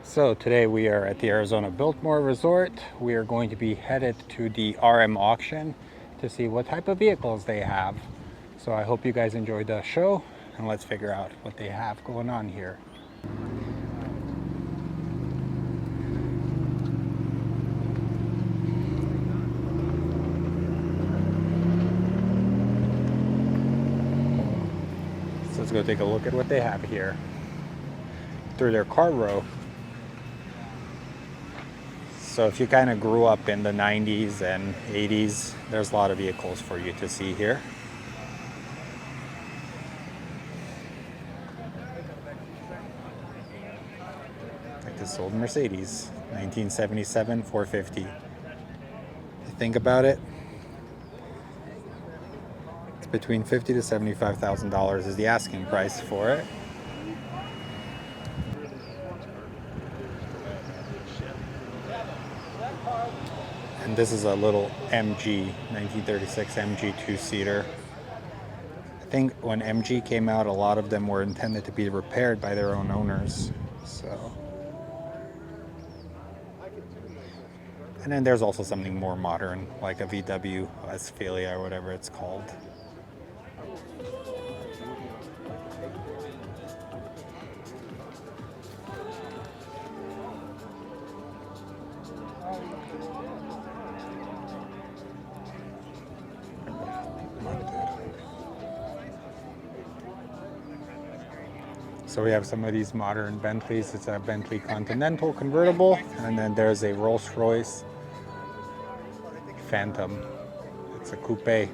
So today we are at the Arizona Biltmore Resort. We are going to be headed to the RM auction to see what type of vehicles they have. So I hope you guys enjoyed the show, and let's figure out what they have going on here. So let's go take a look at what they have here. Through their car row. So if you kind of grew up in the 90s and 80s, there's a lot of vehicles for you to see here. Like this old Mercedes, 1977 450. Think about it, it's between $50,000 to $75,000 is the asking price for it. And this is a little MG, 1936 MG two-seater. I think when MG came out, a lot of them were intended to be repaired by their own owners. So, and then there's also something more modern, like a VW Westphalia or whatever it's called. So we have some of these modern Bentleys. It's a Bentley Continental convertible, and then there's a Rolls-Royce Phantom. It's a coupe. And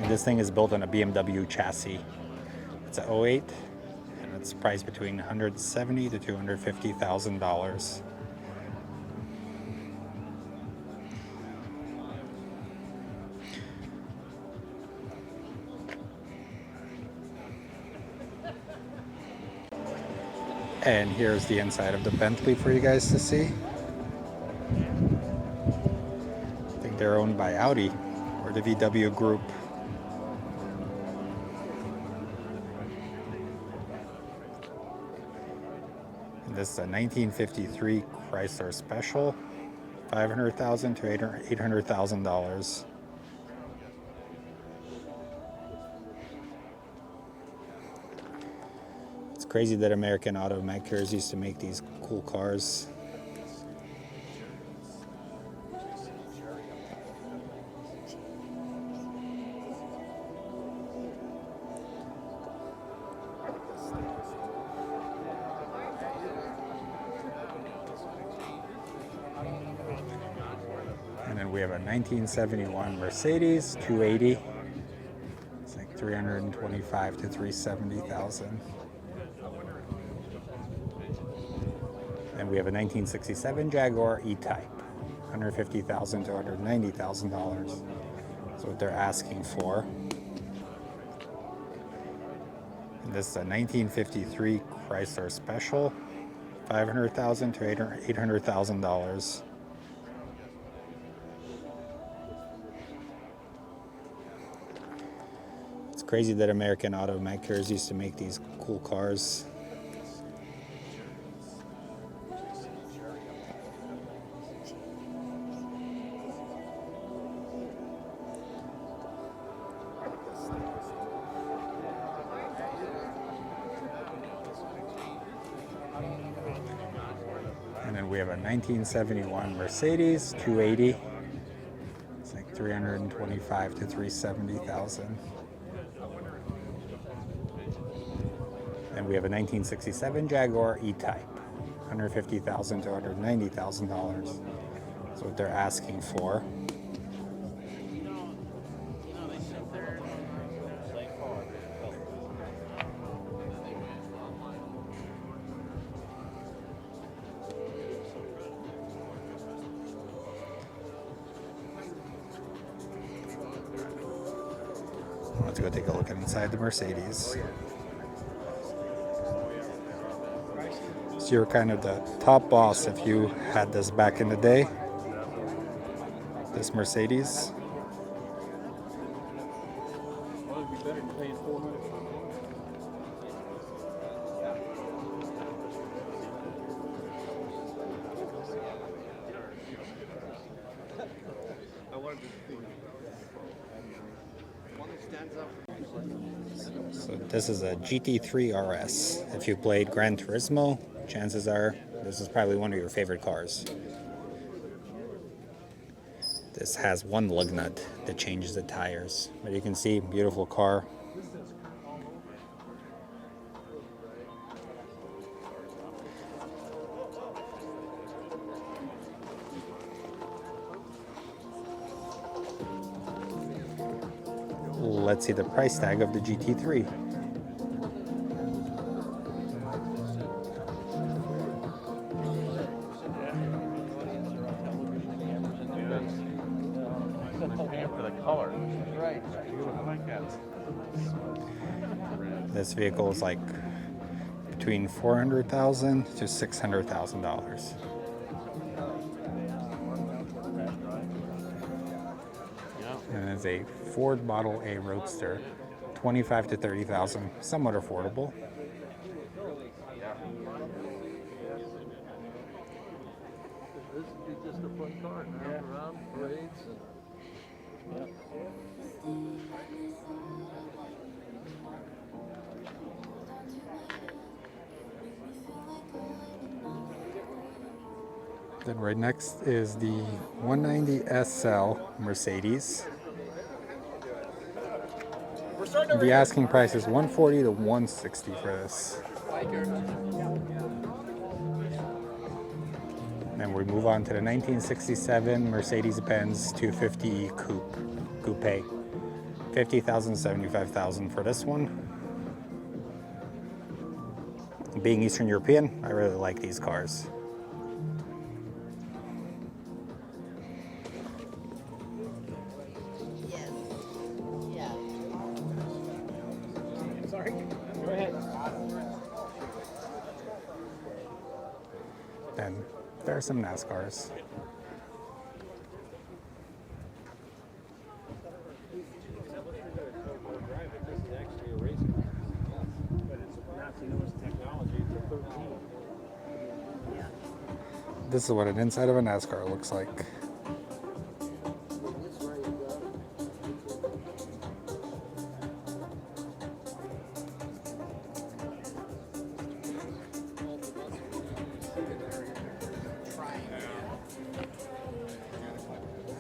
this thing is built on a BMW chassis. It's an '08, and it's priced between $170,000 to $250,000. And here's the inside of the Bentley for you guys to see. I think they're owned by Audi or the VW group. And this is a 1953 Chrysler Special, $500,000 to $800,000. Crazy that American automakers used to make these cool cars. And then we have a 1971 Mercedes 280. It's like $325,000 to $370,000. And we have a 1967 Jaguar E-Type, $150,000 to $190,000. That's what they're asking for. And this is a 1953 Chrysler Special, $500,000 to $800,000. It's crazy that American automakers used to make these cool cars. And then we have a 1971 Mercedes 280. It's like $325,000 to $370,000. And we have a 1967 Jaguar E-Type, $150,000 to $190,000. That's what they're asking for. Let's go take a look inside the Mercedes. So you're kind of the top boss if you had this back in the day. This Mercedes. So this is a GT3 RS. If you played Gran Turismo, chances are this is probably one of your favorite cars. This has one lug nut that changes the tires. But you can see, beautiful car. Let's see the price tag of the GT3. This vehicle is like between $400,000 to $600,000. And it's a Ford Model A Roadster, $25,000 to $30,000, somewhat affordable. Then right next is the 190 SL Mercedes. The asking price is $140,000 to $160,000 for this. Then we move on to the 1967 Mercedes-Benz 250 Coupe, $50,000 to $75,000 for this one. Being Eastern European, I really like these cars. Then there are some NASCARs. This is what an inside of a NASCAR looks like.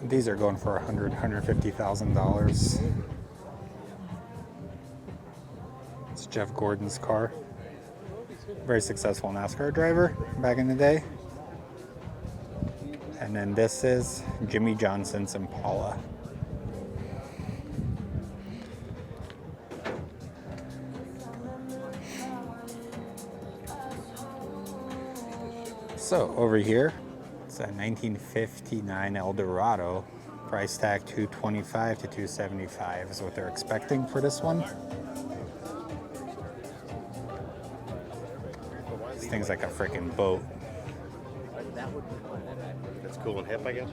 These are going for $100,000, $150,000. It's Jeff Gordon's car. Very successful NASCAR driver back in the day. And then this is Jimmy Johnson's Impala. So over here, it's a 1959 Eldorado. Price tag $225,000 to $275,000 is what they're expecting for this one. This thing's like a freaking boat. That's cool and hip, I guess.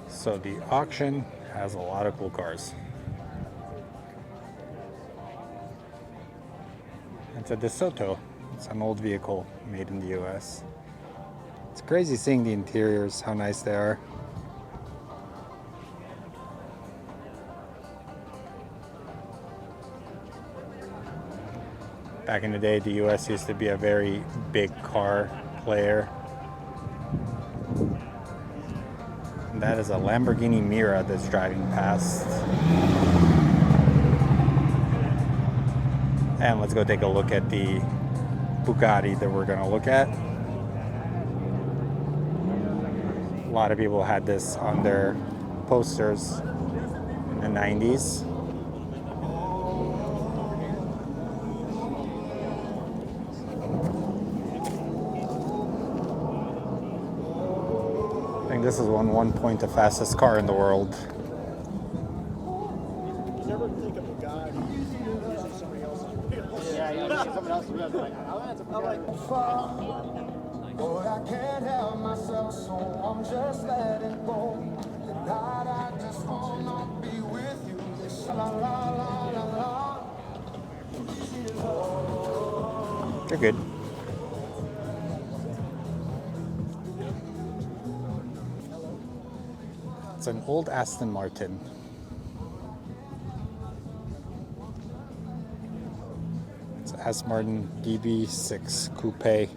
So the auction has a lot of cool cars. It's a DeSoto. It's an old vehicle made in the US. It's crazy seeing the interiors, how nice they are. Back in the day, the US used to be a very big car player. And that is a Lamborghini Mira that's driving past. And let's go take a look at the Bugatti that we're going to look at. A lot of people had this on their posters in the 90s. I think this is one point the fastest car in the world. Never think of a guy who uses somebody else's wheels. Yeah, Boy, I can't help myself, so I'm just letting go. Tonight I just wanna be with you. La la la la la. They're good. It's an old Aston Martin. It's Aston Martin DB6 Coupe.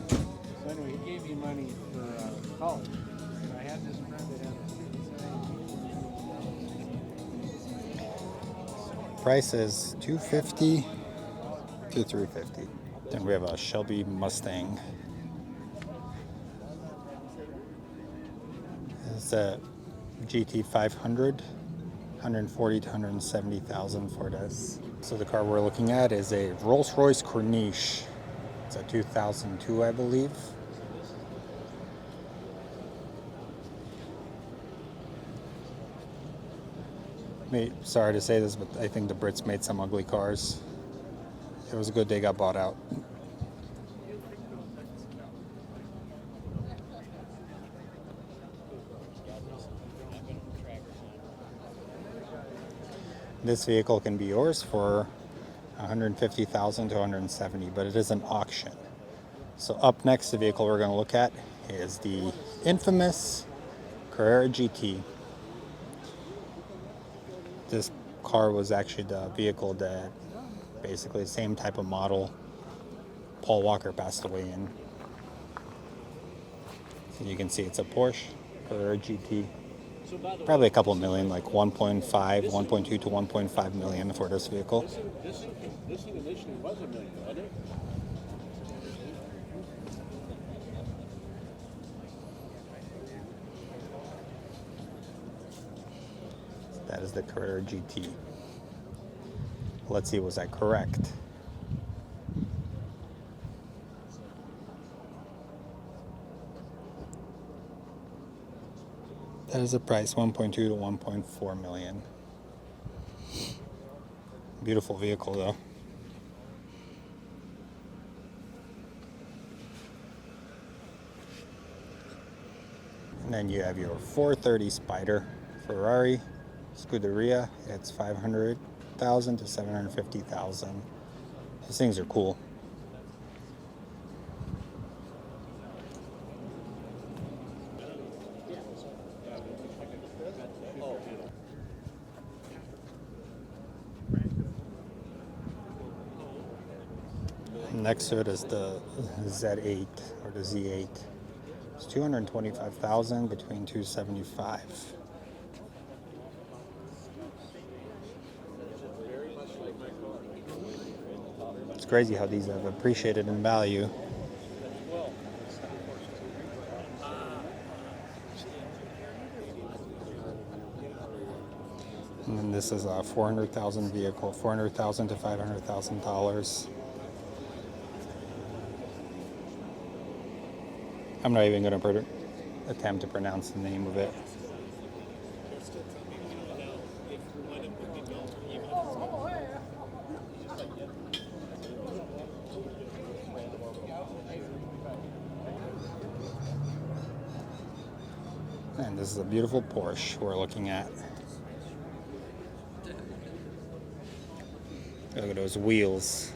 So anyway, he gave me money for college. And I had this friend that had Price is $250 to $350. Then we have a Shelby Mustang. It's a GT 500, 140 to 170,000 for this. So the car we're looking at is a Rolls-Royce Corniche. It's a 2002, I believe. Sorry to say this, but I think the Brits made some ugly cars. It was good they got bought out. This vehicle can be yours for 150,000 to 170, but it is an auction. So up next, the vehicle we're going to look at is the infamous Carrera GT. This car was actually the vehicle that basically the same type of model Paul Walker passed away in. So you can see it's a Porsche Carrera GT. Probably a couple million, like 1.5, 1.2 to 1.5 million for this vehicle. this thing initially was $1 million, wasn't it? That is the Carrera GT. Let's see, was that correct? That is the price, 1.2 to 1.4 million. Beautiful vehicle though. And then you have your 430 Spider Ferrari Scuderia. It's 500,000 to 750,000. These things are cool. Next to it is the Z8 or the Z8. It's 225,000 between 275. It's crazy how these have appreciated in value. And then this is a 400,000 vehicle, 400,000 to $500,000. I'm not even going to attempt to pronounce the name of it. And this is a beautiful Porsche we're looking at. Look at those wheels.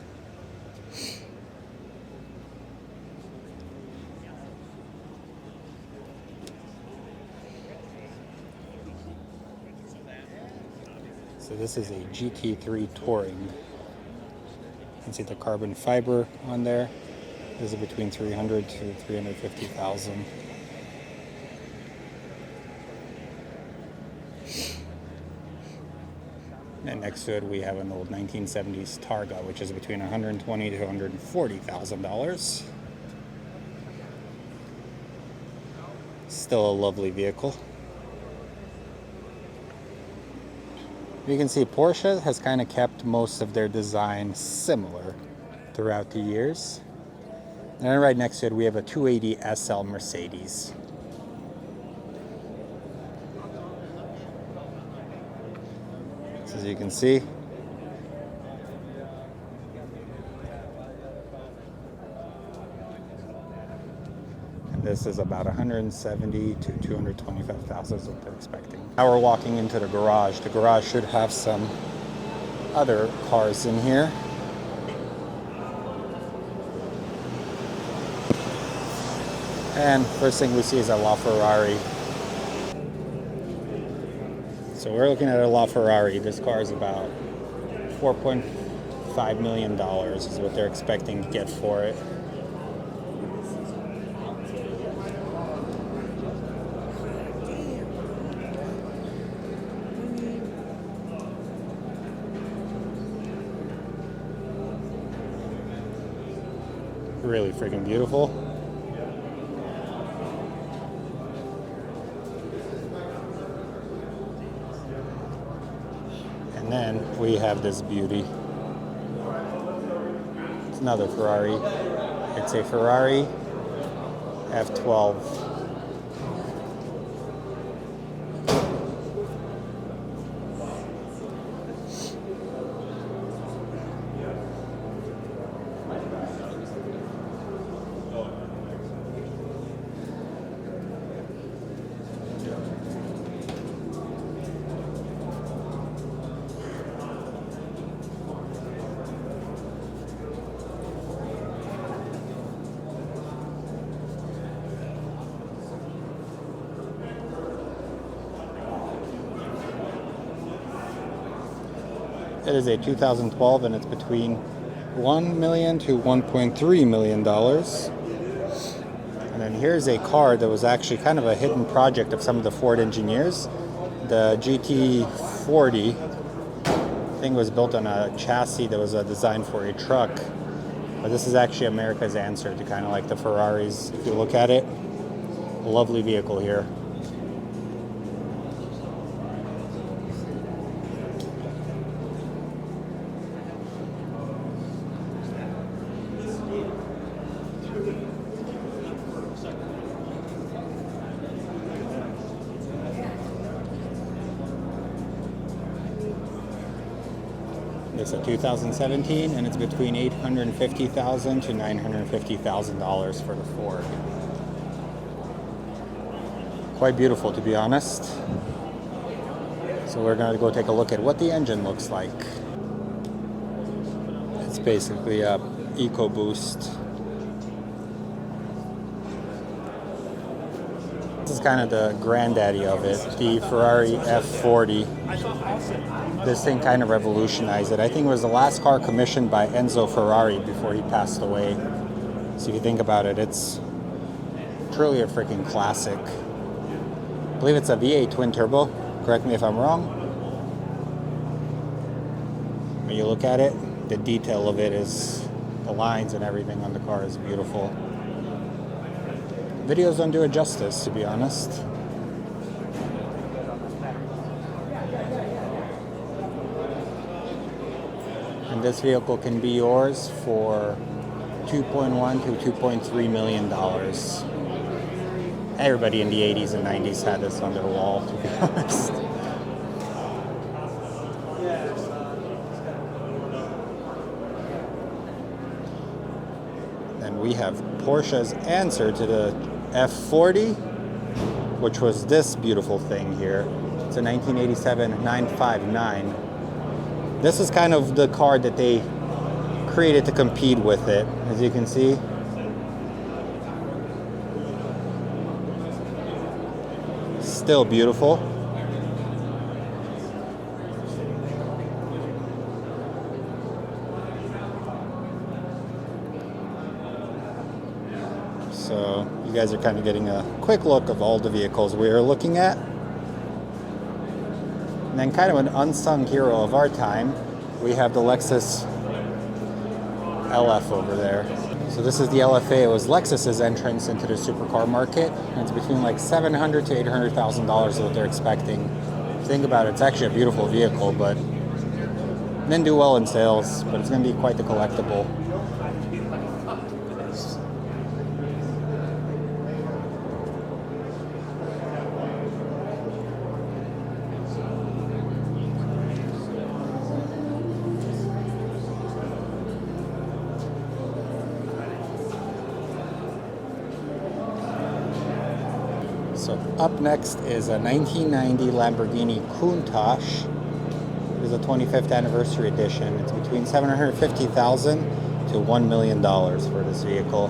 So this is a GT3 Touring. You can see the carbon fiber on there. This is between 300 to 350,000. And next to it we have an old 1970s Targa, which is between $120,000 to $140,000. Still a lovely vehicle. You can see Porsche has kind of kept most of their design similar throughout the years. And then right next to it, we have a 280 SL Mercedes. So as you can see, and this is about 170 to 225,000 is what they're expecting. Now we're walking into the garage. The garage should have some other cars in here. And first thing we see is a LaFerrari. So we're looking at a LaFerrari. This car is about $4.5 million is what they're expecting to get for it. Really freaking beautiful. And then we have this beauty. It's another Ferrari. It's a Ferrari F12. It is a 2012 and it's between $1 million to $1.3 million. And then here's a car that was actually kind of a hidden project of some of the Ford engineers. The GT40 thing was built on a chassis that was designed for a truck. But this is actually America's answer to kind of like the Ferraris. If you look at it, a lovely vehicle here. It's a 2017 and it's between $850,000 to $950,000 for the Ford. Quite beautiful, to be honest. So we're going to go take a look at what the engine looks like. It's basically a EcoBoost. This is kind of the granddaddy of it, the Ferrari F40. This thing kind of revolutionized it. I think it was the last car commissioned by Enzo Ferrari before he passed away. So if you think about it, it's truly a freaking classic. I believe it's a V8 twin turbo. Correct me if I'm wrong. When you look at it, the detail of it is, the lines and everything on the car is beautiful. Videos don't do it justice, to be honest. And this vehicle can be yours for $2.1 to $2.3 million. Everybody in the 80s and 90s had this on their wall, to be honest. And we have Porsche's answer to the F40, which was this beautiful thing here. It's a 1987 959. This is kind of the car that they created to compete with it, as you can see. Still beautiful. So you guys are kind of getting a quick look of all the vehicles we are looking at. And then kind of an unsung hero of our time, we have the Lexus LF over there. So this is the LFA. It was Lexus's entrance into the supercar market. And it's between like $700,000 to $800,000 is what they're expecting. think about it, it's actually a beautiful vehicle, but didn't do well in sales, but it's going to be quite the collectible. So up next is a 1990 Lamborghini Countach. It is a 25th anniversary edition. It's between $750,000 to $1 million for this vehicle.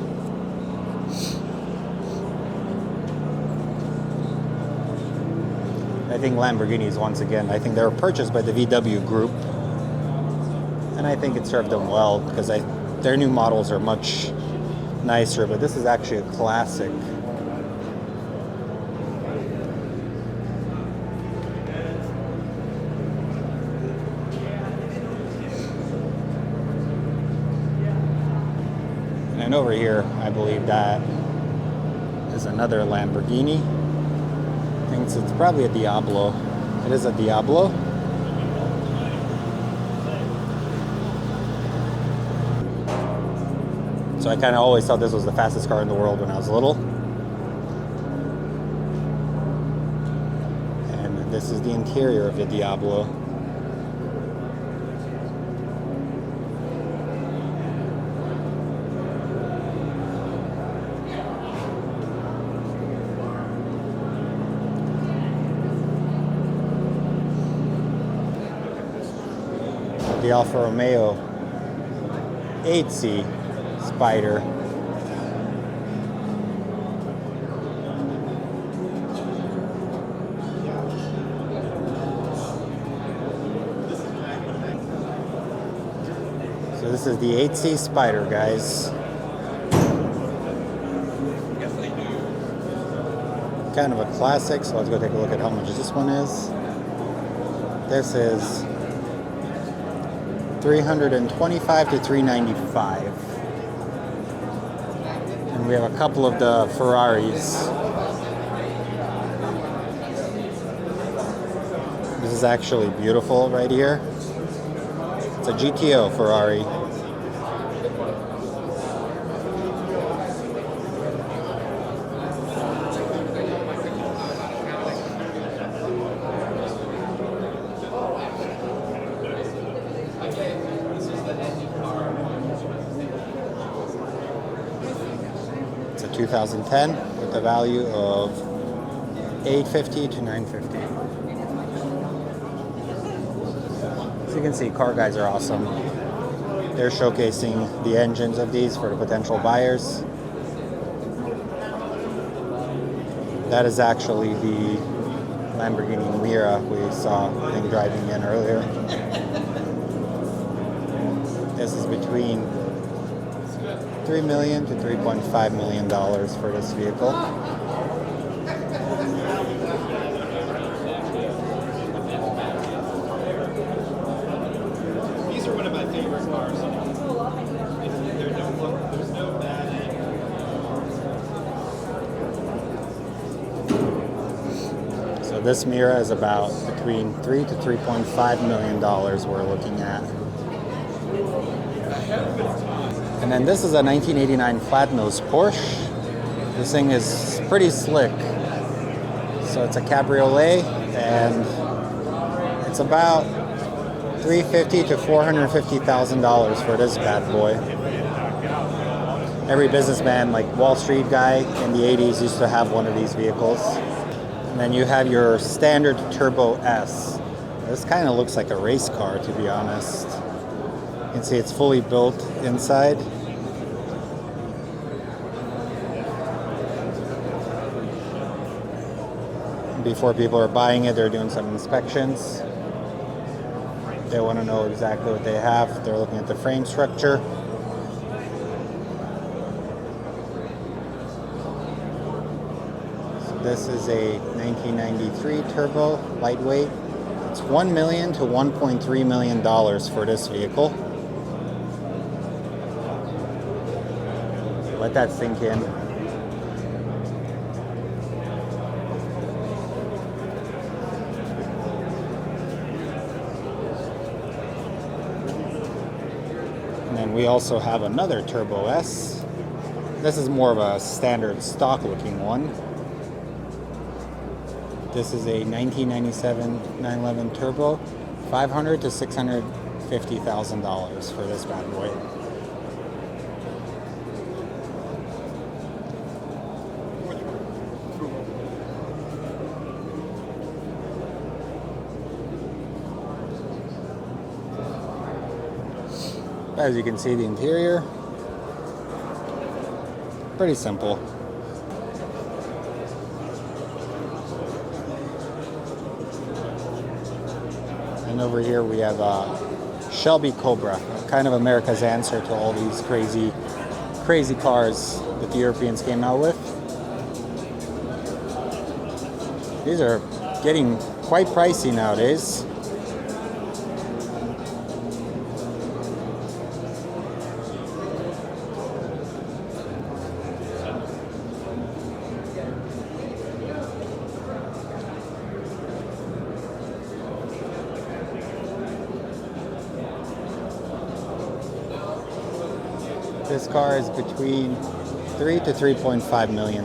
I think Lamborghinis, once again, I think they were purchased by the VW Group. And I think it served them well because their new models are much nicer, but this is actually a classic. And over here, I believe that is another Lamborghini. I think it's probably a Diablo. It is a Diablo. So I kind of always thought this was the fastest car in the world when I was little. And this is the interior of the Diablo. The Alfa Romeo 8C Spider. So this is the 8C Spider, guys. Kind of a classic, so let's go take a look at how much this one is. This is $325 to $395. And we have a couple of the Ferraris. This is actually beautiful right here. It's a GTO Ferrari. It's a 2010 with a value of $850 to $950. As you can see, car guys are awesome. They're showcasing the engines of these for the potential buyers. That is actually the Lamborghini Mira we saw, I think, driving in earlier. This is between $3 million to $3.5 million for this vehicle. These are one of my favorite cars. There's no bad end. So this Mira is about between $3 to $3.5 million we're looking at. And then this is a 1989 flat-nose Porsche. This thing is pretty slick. So it's a cabriolet, and it's about $350,000 to $450,000 for this bad boy. Every businessman, like Wall Street guy in the 80s, used to have one of these vehicles. And then you have your standard Turbo S. This kind of looks like a race car, to be honest. You can see it's fully built inside. Before people are buying it, they're doing some inspections. They want to know exactly what they have. They're looking at the frame structure. So this is a 1993 turbo, lightweight. It's $1 million to $1.3 million for this vehicle. Let that sink in. we also have another Turbo S. This is more of a standard stock looking one. This is a 1997 911 Turbo, $500,000 to $650,000 for this bad boy. As you can see, the interior, pretty simple. And over here we have Shelby Cobra, kind of America's answer to all these crazy cars that the Europeans came out with. These are getting quite pricey nowadays. This car is between $3 to $3.5 million.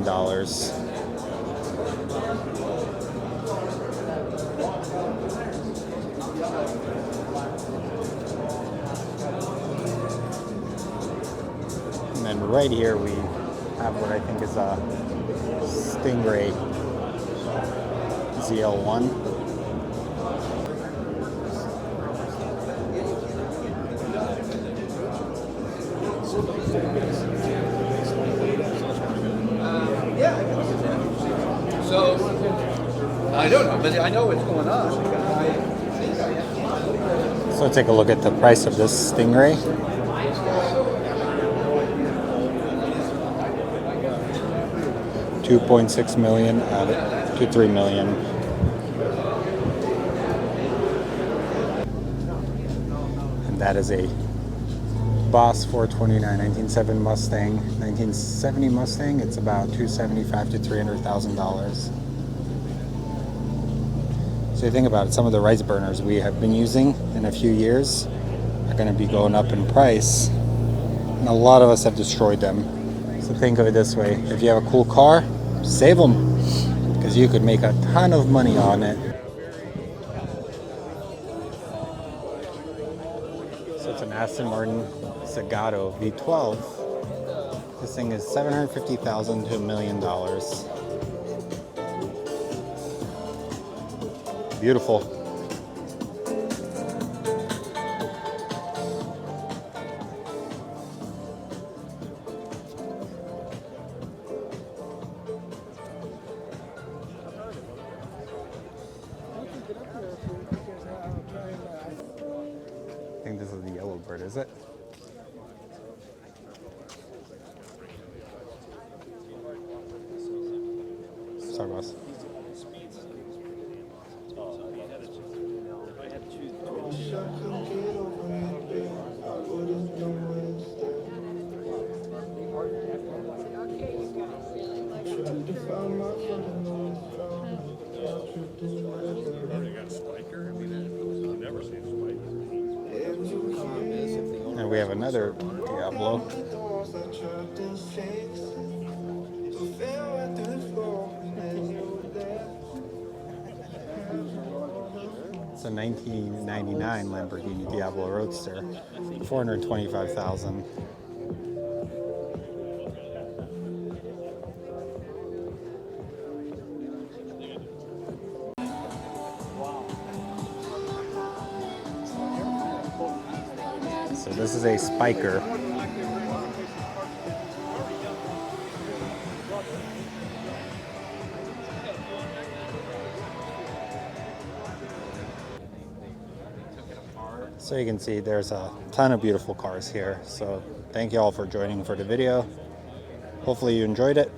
And then right here we have what I think is a Stingray ZL1. So, I don't know, but I know what's going on. So take a look at the price of this Stingray. $2.6 million to $3 million. And that is a Boss 429 1970 Mustang. 1970 Mustang. It's about $275,000 to $300,000. So you think about it, some of the rice burners we have been using in a few years are going to be going up in price, and a lot of us have destroyed them. So think of it this way: if you have a cool car, save them, because you could make a ton of money on it. So it's an Aston Martin Zagato V12. This thing is $750,000 to $1 million. Beautiful. I think this is the yellow bird, is it? Sorry, boss. And we have another Diablo. It's a 1999 Lamborghini Diablo Roadster, $425,000. So this is a Spiker. So you can see there's a ton of beautiful cars here. So thank you all for joining for the video. Hopefully you enjoyed it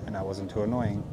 and I wasn't too annoying.